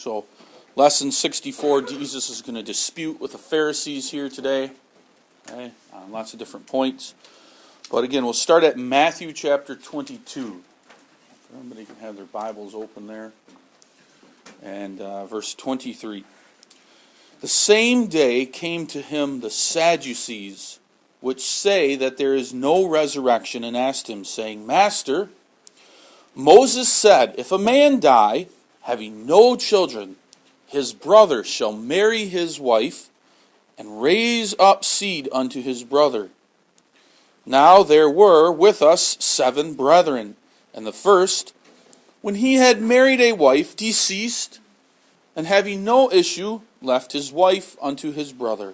So, lesson 64, Jesus is going to dispute with the Pharisees here today. Okay, on lots of different points. But again, we'll start at Matthew chapter 22. Everybody can have their Bibles open there. And verse 23. The same day came to him the Sadducees, which say that there is no resurrection, and asked him, saying, Master, Moses said, if a man die, having no children, his brother shall marry his wife, and raise up seed unto his brother. Now there were with us 7 brethren, and the first, when he had married a wife, deceased, and having no issue, left his wife unto his brother.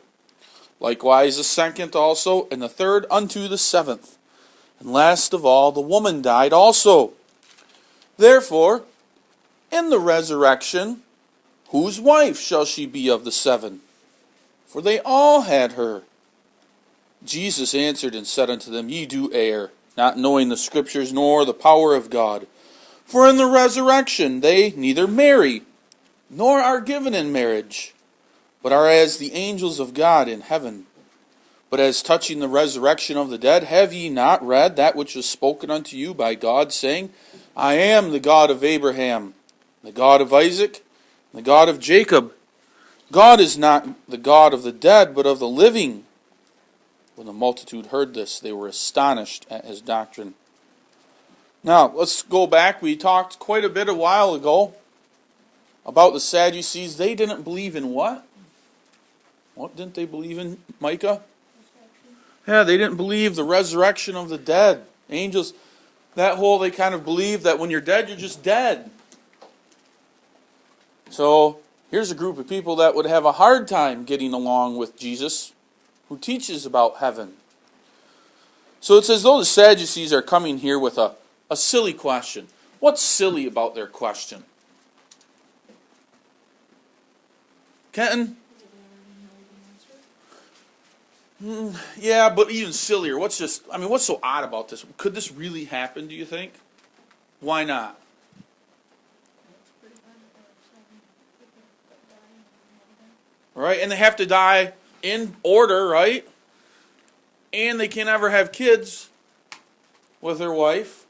Likewise the second also, and the third unto the 7th. And last of all, the woman died also. Therefore, in the resurrection, whose wife shall she be of the 7? For they all had her. Jesus answered and said unto them, Ye do err, not knowing the Scriptures nor the power of God. For in the resurrection they neither marry, nor are given in marriage, but are as the angels of God in heaven. But as touching the resurrection of the dead, have ye not read that which was spoken unto you by God, saying, I am the God of Abraham, the God of Isaac, and the God of Jacob. God is not the God of the dead, but of the living. When the multitude heard this, they were astonished at his doctrine. Now, let's go back. We talked quite a bit a while ago about the Sadducees. They didn't believe in what? What didn't they believe in, Micah? Yeah, they didn't believe the resurrection of the dead. Angels, they kind of believe that when you're dead, you're just dead. So, here's a group of people that would have a hard time getting along with Jesus, who teaches about heaven. So it's as though the Sadducees are coming here with a silly question. What's silly about their question? Kenton? Yeah, but even sillier. What's so odd about this? Could this really happen, do you think? Why not? Right? And they have to die in order, right? And they can't ever have kids with their wife.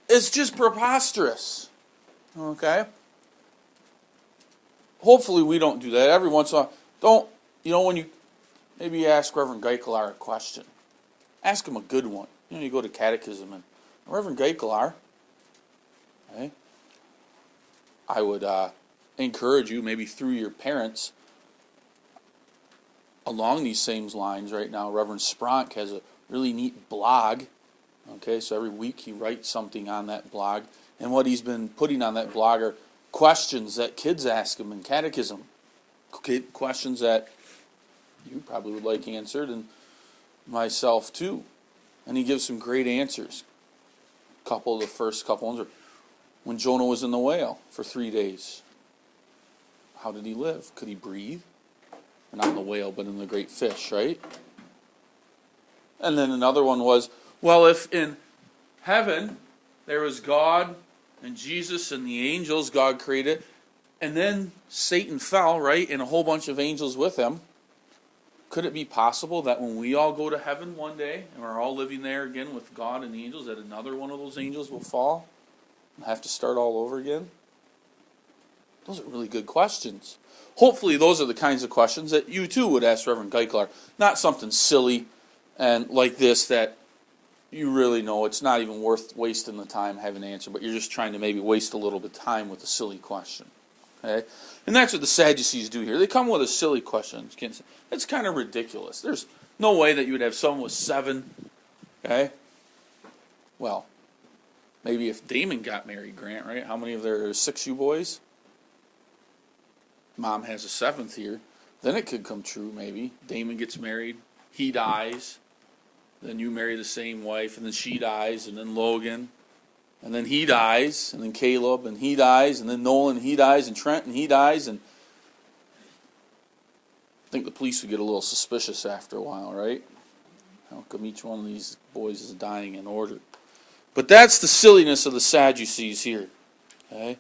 It's just preposterous. Okay? Hopefully we don't do that. Every once in a while, when you maybe ask Reverend Geikelar a question, ask him a good one. You go to catechism and, Reverend Geikelar, okay, I would encourage you, maybe through your parents, along these same lines right now. Reverend Spronk has a really neat blog. Okay, so every week he writes something on that blog. And what he's been putting on that blog are questions that kids ask him in catechism. Questions that you probably would like answered, and myself too. And he gives some great answers. The first couple ones are, when Jonah was in the whale for 3 days, how did he live? Could he breathe? Not in the whale, but in the great fish, right? And then another one was, well, if in heaven there was God and Jesus and the angels God created, and then Satan fell, right, and a whole bunch of angels with him, could it be possible that when we all go to heaven one day, and we're all living there again with God and the angels, that another one of those angels will fall and have to start all over again? Those are really good questions. Hopefully those are the kinds of questions that you too would ask Reverend Geikelar. Not something silly and like this that you really know it's not even worth wasting the time having to answer, but you're just trying to maybe waste a little bit of time with a silly question. Okay? And that's what the Sadducees do here. They come with a silly question. It's kind of ridiculous. There's no way that you would have someone with 7. Okay? Well, maybe if Damon got married, Grant, right? How many of their 6 you boys? Mom has a 7th here. Then it could come true, maybe. Damon gets married. He dies. Then you marry the same wife, and then she dies, and then Logan. And then he dies, and then Caleb, and he dies, and then Nolan, and he dies, and Trent, and he dies, and I think the police would get a little suspicious after a while, right? How come each one of these boys is dying in order? But that's the silliness of the Sadducees here. Okay?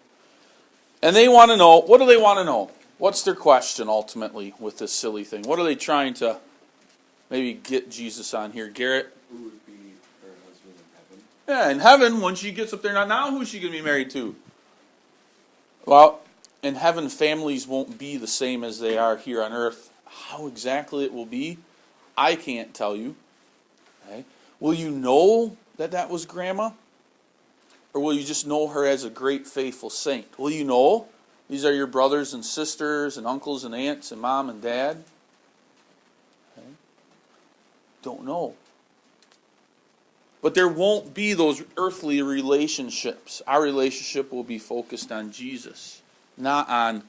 And they want to know, what do they want to know? What's their question ultimately with this silly thing? What are they trying to maybe get Jesus on here? Garrett? Who would be her husband in heaven? Yeah, in heaven, when she gets up there, now who's she going to be married to? Well, in heaven, families won't be the same as they are here on earth. How exactly it will be, I can't tell you. Okay? Will you know that was Grandma? Or will you just know her as a great faithful saint? Will you know these are your brothers and sisters and uncles and aunts and mom and dad? Okay? Don't know. But there won't be those earthly relationships. Our relationship will be focused on Jesus. Not on,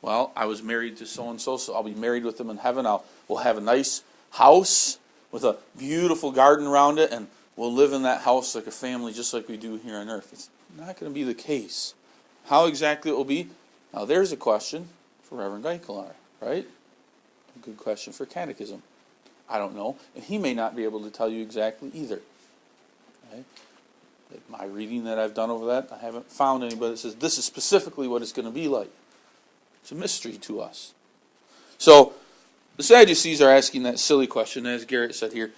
well, I was married to so-and-so, so I'll be married with them in heaven. We'll have a nice house with a beautiful garden around it, and we'll live in that house like a family just like we do here on earth. It's not going to be the case. How exactly it will be? Now there's a question for Reverend Geikelar, right? A good question for catechism. I don't know. And he may not be able to tell you exactly either. Okay? My reading that I've done over that, I haven't found anybody that says this is specifically what it's going to be like. It's a mystery to us. So, the Sadducees are asking that silly question, as Garrett said here.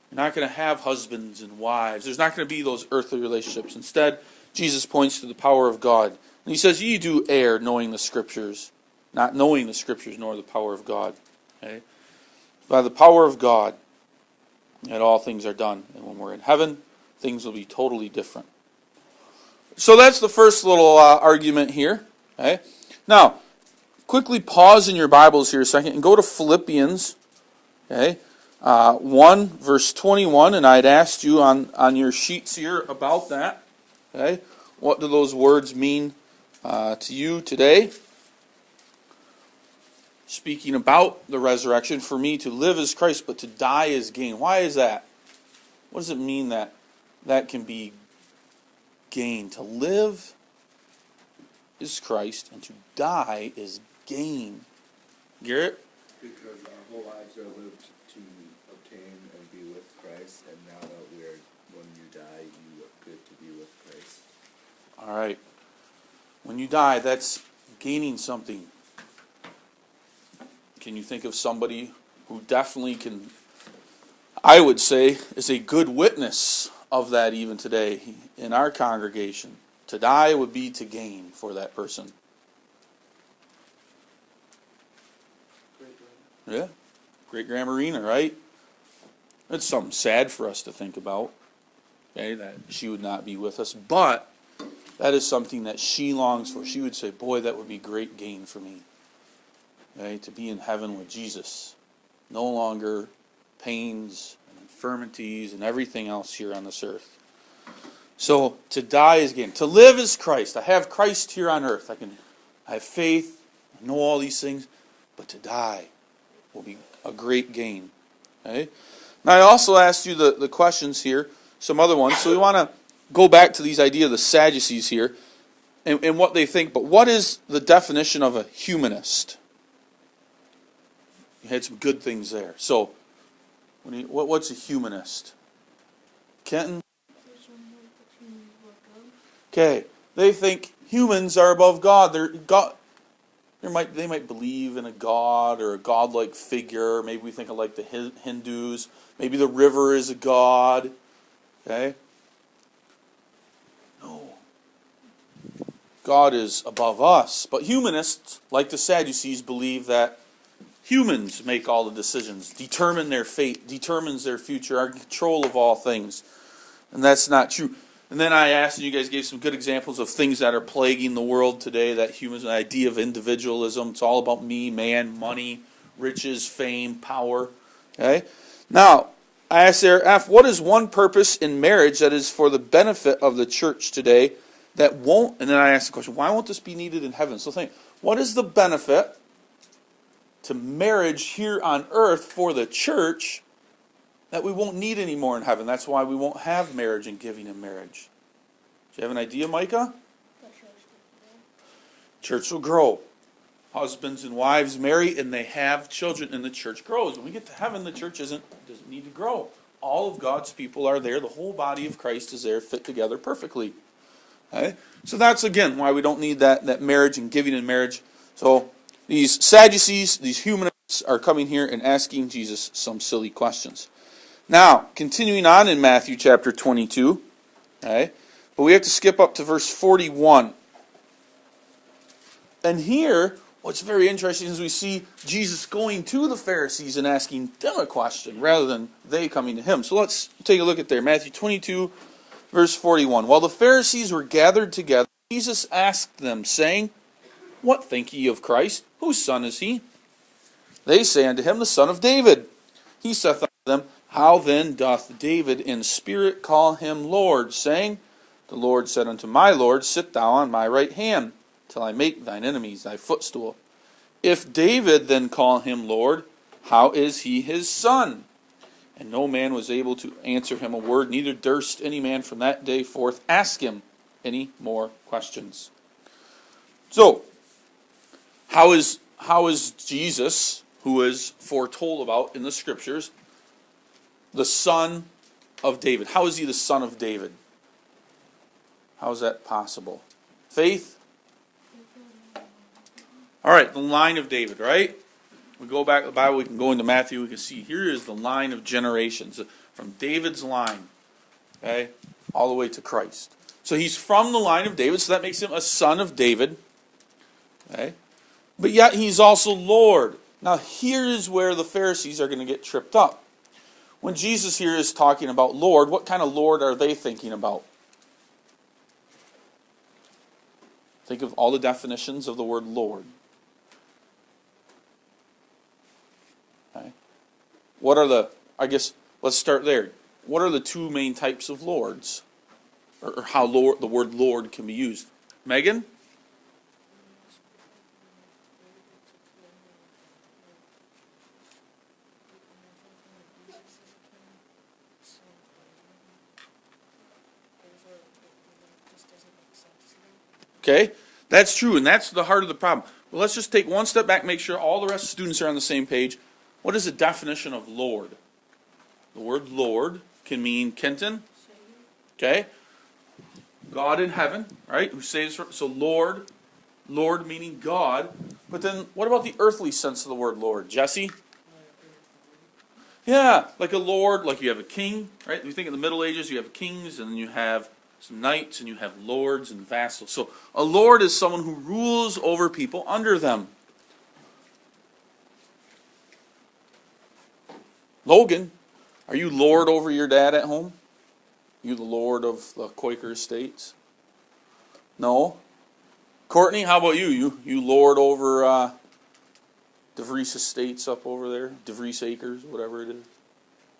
You're not going to have husbands and wives. There's not going to be those earthly relationships. Instead, Jesus points to the power of God. And he says, ye do err knowing the Scriptures, not knowing the Scriptures nor the power of God. Okay? By the power of God, that all things are done. And when we're in heaven, things will be totally different. So that's the first little argument here. Okay? Now, quickly pause in your Bibles here a second and go to Philippians, okay, 1 verse 21, and I'd asked you on your sheets here about that. Okay? What do those words mean to you today? Speaking about the resurrection, for me to live is Christ, but to die is gain. Why is that? What does it mean that can be gain? To live is Christ, and to die is gain. Garrett? Because our whole lives are lived to obtain and be with Christ, and now that when you die, you look good to be with Christ. All right. When you die, that's gaining something. Can you think of somebody who definitely can, I would say, is a good witness of that even today in our congregation? To die would be to gain for that person. Yeah, great Grandmarina, right? It's something sad for us to think about, okay, that she would not be with us, but that is something that she longs for. She would say, boy, that would be great gain for me, okay, to be in heaven with Jesus. No longer pains and infirmities and everything else here on this earth. So, to die is gain. To live is Christ. I have Christ here on earth. I have faith, I know all these things, but to die will be a great gain. Okay? Now, I also asked you the questions here, some other ones. So we want to go back to these ideas of the Sadducees here and what they think. But what is the definition of a humanist? You had some good things there. So, what's a humanist? Kenton? Okay, they think humans are above God. They might believe in a God or a God-like figure. Maybe we think of like the Hindus. Maybe the river is a god. Okay? No. God is above us. But humanists, like the Sadducees, believe that humans make all the decisions, determine their fate, determines their future, are in control of all things. And that's not true. And then I asked, and you guys gave some good examples of things that are plaguing the world today, that humans, the idea of individualism. It's all about me, man, money, riches, fame, power. Okay? Now, I asked there, F, what is one purpose in marriage that is for the benefit of the church today that won't, and then I asked the question, why won't this be needed in heaven? So think, what is the benefit to marriage here on earth for the church that we won't need anymore in heaven? That's why we won't have marriage and giving in marriage. Do you have an idea, Micah? Church will grow. Husbands and wives marry and they have children and the church grows. When we get to heaven, the church doesn't need to grow. All of God's people are there. The whole body of Christ is there, fit together perfectly. Okay? So that's, again, why we don't need that marriage and giving in marriage. So these Sadducees, these humanists, are coming here and asking Jesus some silly questions. Now, continuing on in Matthew chapter 22, okay, but we have to skip up to verse 41. And here, what's very interesting is we see Jesus going to the Pharisees and asking them a question rather than they coming to him. So let's take a look at there. Matthew 22, verse 41. While the Pharisees were gathered together, Jesus asked them, saying, What think ye of Christ? Whose son is he? They say unto him, The son of David. He saith unto them, How then doth David in spirit call him Lord, saying, The Lord said unto my Lord, Sit thou on my right hand, till I make thine enemies thy footstool. If David then call him Lord, how is he his son? And no man was able to answer him a word, neither durst any man from that day forth ask him any more questions. So, how is Jesus, who is foretold about in the Scriptures, the son of David? How is he the son of David? How is that possible? Faith? All right, the line of David, right? We go back to the Bible, we can go into Matthew, we can see here is the line of generations, from David's line, okay, all the way to Christ. So he's from the line of David, so that makes him a son of David, okay? But yet he's also Lord. Now here is where the Pharisees are going to get tripped up. When Jesus here is talking about Lord, what kind of Lord are they thinking about? Think of all the definitions of the word Lord. Okay. What are let's start there. What are the two main types of lords? Or how the word Lord can be used? Megan? Okay, that's true, and that's the heart of the problem. Well, let's just take one step back, make sure all the rest of the students are on the same page. What is the definition of Lord? The word Lord can mean Kenton. Okay, God in heaven, right? Who saves? So Lord meaning God. But then, what about the earthly sense of the word Lord, Jesse? Yeah, like a lord, like you have a king, right? You think in the Middle Ages, you have kings, and then you have some knights, and you have lords and vassals. So a lord is someone who rules over people under them. Logan, are you lord over your dad at home? You the lord of the Quaker estates? No. Courtney, how about you? You lord over DeVries Estates up over there? DeVries Acres, whatever it is?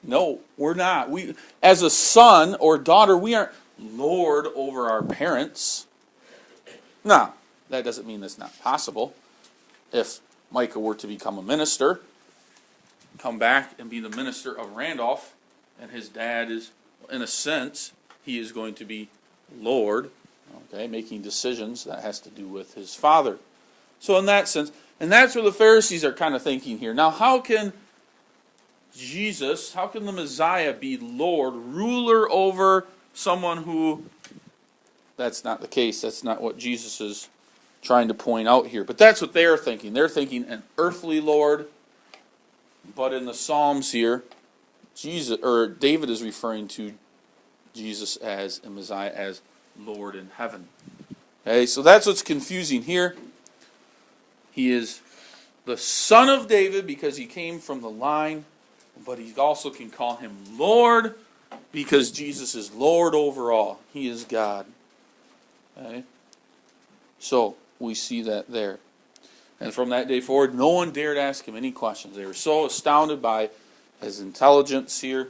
No, we're not. We, as a son or daughter, we aren't lord over our parents. Now, that doesn't mean that's not possible. If Micah were to become a minister, come back and be the minister of Randolph, and his dad is, in a sense, he is going to be Lord, okay, making decisions that has to do with his father. So in that sense, and that's where the Pharisees are kind of thinking here. Now, how can the Messiah be Lord, ruler over someone who, that's not the case. That's not what Jesus is trying to point out here. But that's what they're thinking. They're thinking an earthly Lord. But in the Psalms here, David is referring to Jesus as a Messiah, as Lord in heaven. Okay, so that's what's confusing here. He is the son of David because he came from the line, but he also can call him Lord because Jesus is Lord over all. He is God. Okay? So we see that there. And from that day forward, no one dared ask him any questions. They were so astounded by his intelligence here.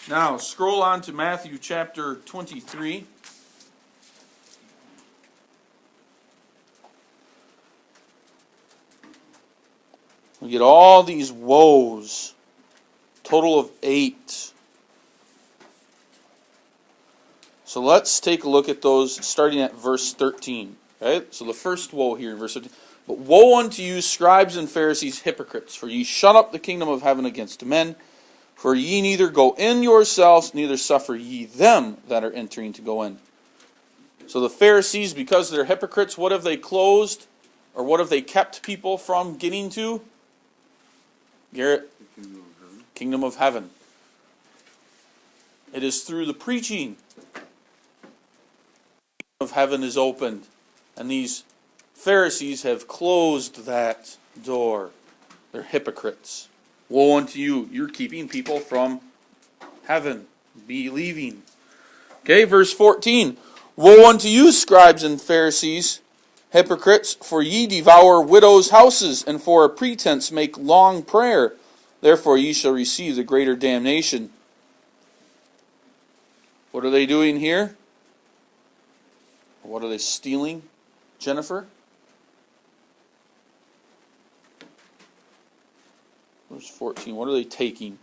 Now, scroll on to Matthew chapter 23. We get all these woes. Total of 8. So let's take a look at those starting at verse 13. Okay? So the first woe here in verse 13. But woe unto you, scribes and Pharisees, hypocrites, for ye shut up the kingdom of heaven against men. For ye neither go in yourselves, neither suffer ye them that are entering to go in. So the Pharisees, because they're hypocrites, what have they closed? Or what have they kept people from getting to? Garrett? The kingdom of heaven. Kingdom of heaven. It is through the preaching of heaven is opened. And these Pharisees have closed that door. They're hypocrites. Woe unto you. You're keeping people from heaven, believing. Okay, verse 14. Woe unto you, scribes and Pharisees, hypocrites, for ye devour widows' houses, and for a pretense make long prayer. Therefore ye shall receive the greater damnation. What are they doing here? What are they stealing, Jennifer? Verse 14. What are they taking?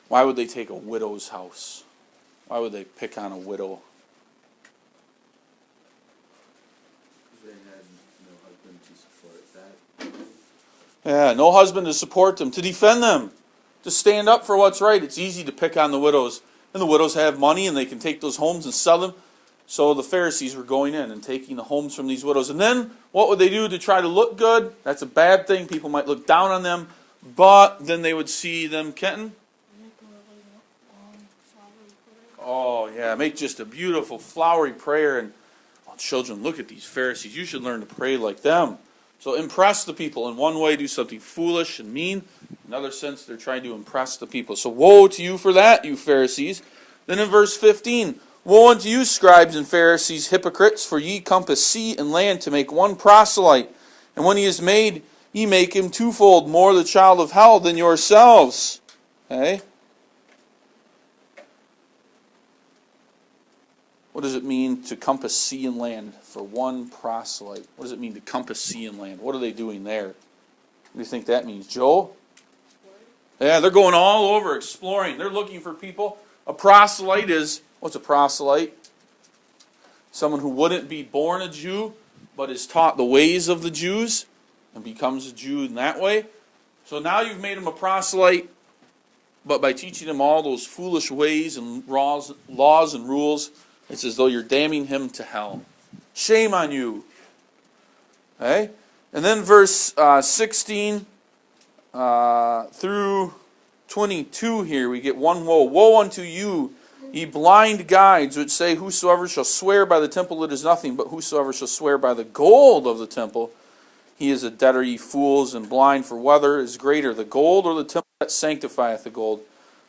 Why would they take a widow's house? Why would they pick on a widow? They had no husband to support that. Yeah, no husband to support them, to defend them, to stand up for what's right. It's easy to pick on the widows. And the widows have money and they can take those homes and sell them. So the Pharisees were going in and taking the homes from these widows. And then what would they do to try to look good? That's a bad thing. People might look down on them. But then they would see them, Kenton? Oh, yeah, make just a beautiful flowery prayer. And oh, children, look at these Pharisees. You should learn to pray like them. So impress the people. In one way, do something foolish and mean. In another sense, they're trying to impress the people. So woe to you for that, you Pharisees. Then in verse 15, woe unto you, scribes and Pharisees, hypocrites, for ye compass sea and land to make one proselyte. And when he is made, ye make him twofold more the child of hell than yourselves. Okay? What does it mean to compass sea and land for one proselyte? What does it mean to compass sea and land? What are they doing there? What do you think that means, Joel? Yeah, they're going all over exploring. They're looking for people. A proselyte is, what's a proselyte? Someone who wouldn't be born a Jew, but is taught the ways of the Jews and becomes a Jew in that way. So now you've made him a proselyte, but by teaching him all those foolish ways and laws and rules, it's as though you're damning him to hell. Shame on you. Okay? And then verse 16 through 22 here, we get one woe. Woe unto you, ye blind guides, which say, whosoever shall swear by the temple, it is nothing, but whosoever shall swear by the gold of the temple, he is a debtor. Ye fools and blind, for whether is greater, the gold or the temple that sanctifieth the gold?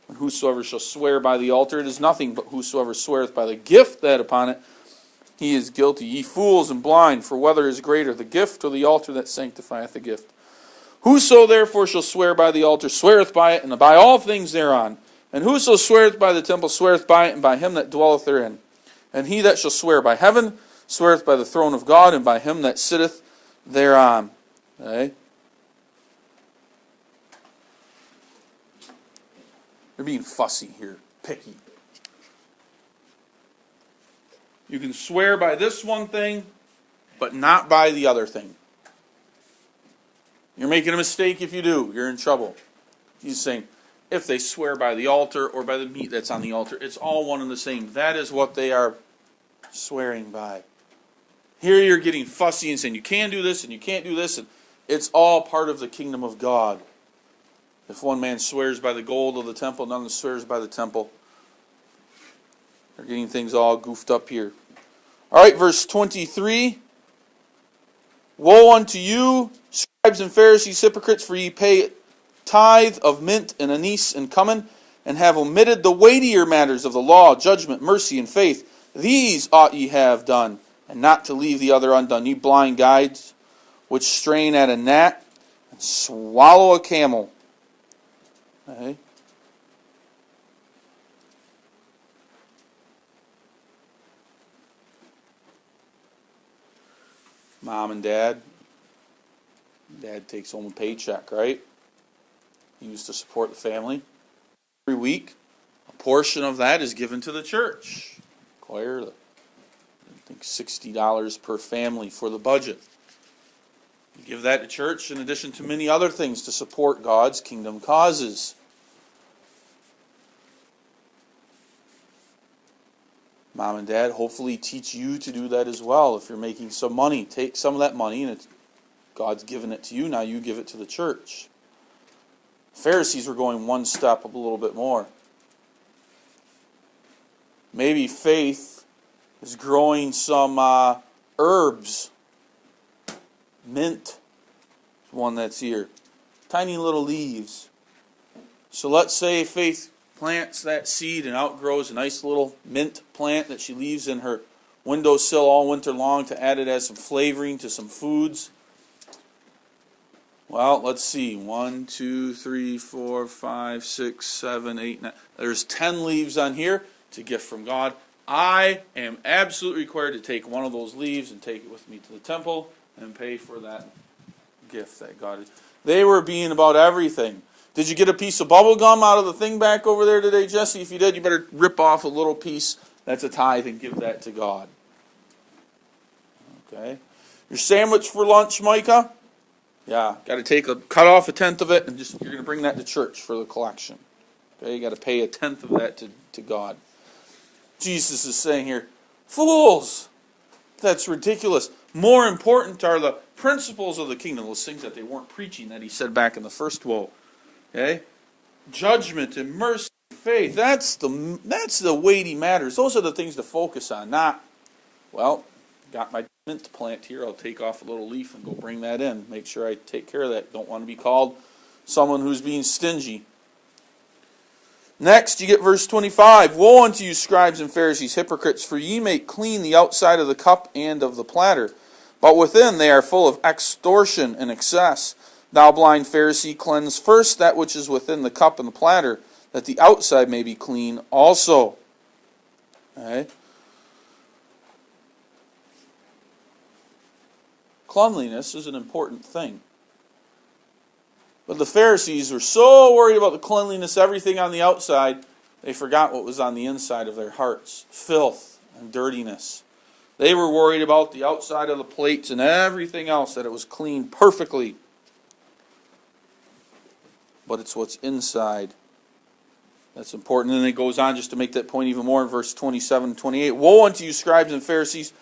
And whosoever shall swear by the altar, it is nothing, but whosoever sweareth by the gift that upon it, he is guilty. Ye fools and blind, for whether is greater, the gift or the altar that sanctifieth the gift? Whoso therefore shall swear by the altar, sweareth by it, and by all things thereon. And whoso sweareth by the temple, sweareth by it, and by him that dwelleth therein. And he that shall swear by heaven, sweareth by the throne of God, and by him that sitteth thereon. Okay? They're being fussy here, picky. You can swear by this one thing, but not by the other thing. You're making a mistake if you do. You're in trouble. He's saying, if they swear by the altar or by the meat that's on the altar, it's all one and the same. That is what they are swearing by. Here you're getting fussy and saying, you can do this and you can't do this. And it's all part of the kingdom of God. If one man swears by the gold of the temple, none swears by the temple. They're getting things all goofed up here. All right, verse 23. Woe unto you, scribes and Pharisees, hypocrites, for ye pay tithe of mint and anise and cumin, and have omitted the weightier matters of the law, judgment, mercy, and faith. These ought ye have done, and not to leave the other undone. Ye blind guides, which strain at a gnat and swallow a camel. Okay. Mom and dad. Dad takes home a paycheck, right? He used to support the family. Every week, a portion of that is given to the church. Choir, I think $60 per family for the budget. You give that to church in addition to many other things to support God's kingdom causes. Mom and Dad hopefully teach you to do that as well. If you're making some money, take some of that money, and God's given it to you, now you give it to the church. Pharisees were going one step up a little bit more. Maybe faith is growing some herbs. Mint is one that's here. Tiny little leaves. So let's say faith plants that seed and outgrows a nice little mint plant that she leaves in her windowsill all winter long to add it as some flavoring to some foods. Well, let's see. 1, 2, 3, 4, 5, 6, 7, 8, 9. There's 10 leaves on here. It's a gift from God. I am absolutely required to take one of those leaves and take it with me to the temple and pay for that gift that God is. They were being about everything. Did you get a piece of bubble gum out of the thing back over there today, Jesse? If you did, you better rip off a little piece. That's a tithe and give that to God. Okay. Your sandwich for lunch, Micah? Yeah, got to cut off a tenth of it, and you're going to bring that to church for the collection. Okay, you got to pay a tenth of that to God. Jesus is saying here, fools! That's ridiculous. More important are the principles of the kingdom, those things that they weren't preaching that he said back in the first woe. Okay, judgment and mercy, and faith. That's the weighty matters. Those are the things to focus on. Not, well, got my mint plant here. I'll take off a little leaf and go bring that in. Make sure I take care of that. Don't want to be called someone who's being stingy. Next, you get verse 25. Woe unto you, scribes and Pharisees, hypocrites, for ye make clean the outside of the cup and of the platter, but within they are full of extortion and excess. Thou blind Pharisee, cleanse first that which is within the cup and the platter, that the outside may be clean also. Okay. Cleanliness is an important thing. But the Pharisees were so worried about the cleanliness, everything on the outside, they forgot what was on the inside of their hearts. Filth and dirtiness. They were worried about the outside of the plates and everything else, that it was clean perfectly. But it's what's inside that's important. And then it goes on just to make that point even more in verse 27 and 28. Woe unto you, scribes and Pharisees,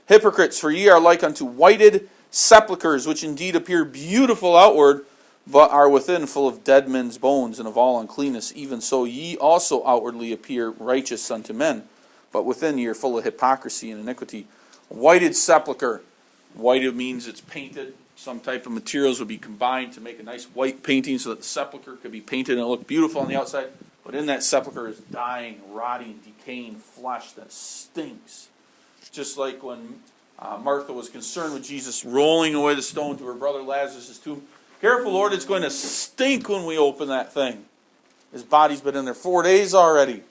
hypocrites, for ye are like unto whited sepulchres, which indeed appear beautiful outward, but are within full of dead men's bones and of all uncleanness. Even so ye also outwardly appear righteous unto men, but within ye are full of hypocrisy and iniquity. Whited sepulchre. Whited means it's painted. Some type of materials would be combined to make a nice white painting so that the sepulchre could be painted and look beautiful on the outside. But in that sepulchre is dying, rotting, decaying flesh that stinks. Just like when Martha was concerned with Jesus rolling away the stone to her brother Lazarus' tomb. Careful, Lord, it's going to stink when we open that thing. His body's been in there 4 days already.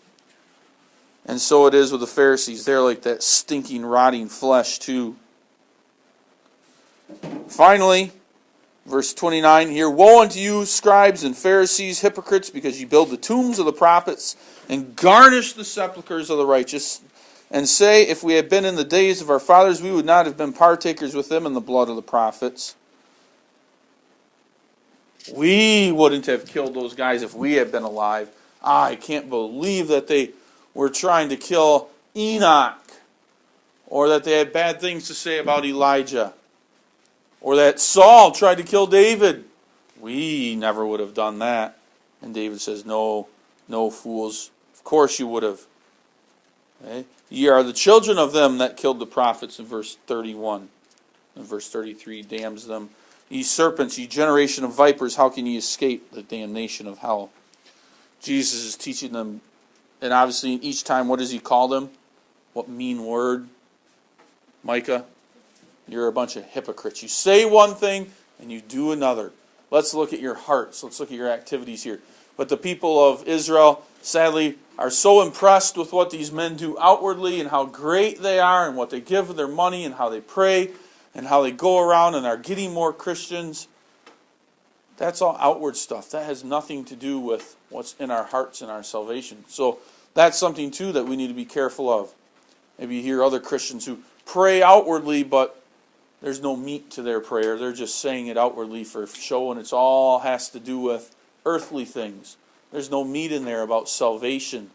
And so it is with the Pharisees. They're like that stinking, rotting flesh too. Finally, verse 29 here, woe unto you, scribes and Pharisees, hypocrites, because ye build the tombs of the prophets and garnish the sepulchres of the righteous, and say, if we had been in the days of our fathers, we would not have been partakers with them in the blood of the prophets. We wouldn't have killed those guys if we had been alive. I can't believe that they were trying to kill Enoch, or that they had bad things to say about Elijah, or that Saul tried to kill David. We never would have done that. And David says, no, fools. Of course you would have. Okay? Ye are the children of them that killed the prophets in verse 31. And verse 33 damns them. Ye serpents, ye generation of vipers, how can ye escape the damnation of hell? Jesus is teaching them, and obviously each time, what does he call them? What mean word? Micah, you're a bunch of hypocrites. You say one thing, and you do another. Let's look at your hearts. Let's look at your activities here. But the people of Israel, sadly, are so impressed with what these men do outwardly, and how great they are, and what they give with their money, and how they pray, and how they go around and are getting more Christians. That's all outward stuff. That has nothing to do with what's in our hearts and our salvation. So that's something too that we need to be careful of. Maybe you hear other Christians who pray outwardly, but there's no meat to their prayer. They're just saying it outwardly for show, and it's all has to do with earthly things. There's no meat in there about salvation.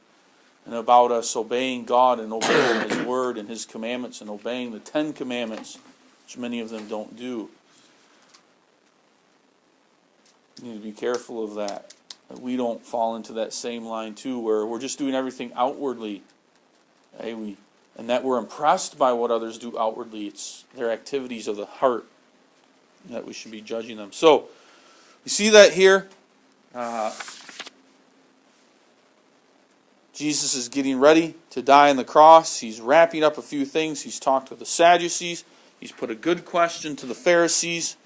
and about us obeying God and obeying His Word and His commandments and obeying the 10 commandments, which many of them don't do. You need to be careful of that we don't fall into that same line too, where we're just doing everything outwardly. And that we're impressed by what others do outwardly. It's their activities of the heart that we should be judging them. So, you see that here? Jesus is getting ready to die on the cross. He's wrapping up a few things. He's talked with the Sadducees. He's put a good question to the Pharisees.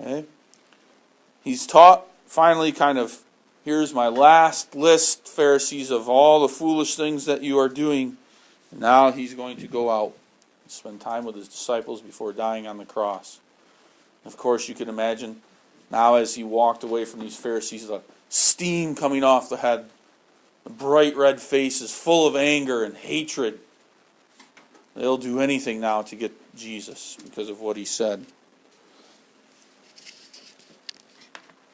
Okay? He's taught, finally, here's my last list, Pharisees, of all the foolish things that you are doing. And now he's going to go out and spend time with his disciples before dying on the cross. Of course, you can imagine, now as he walked away from these Pharisees, the steam coming off the head, the bright red faces full of anger and hatred. They'll do anything now to get Jesus because of what he said.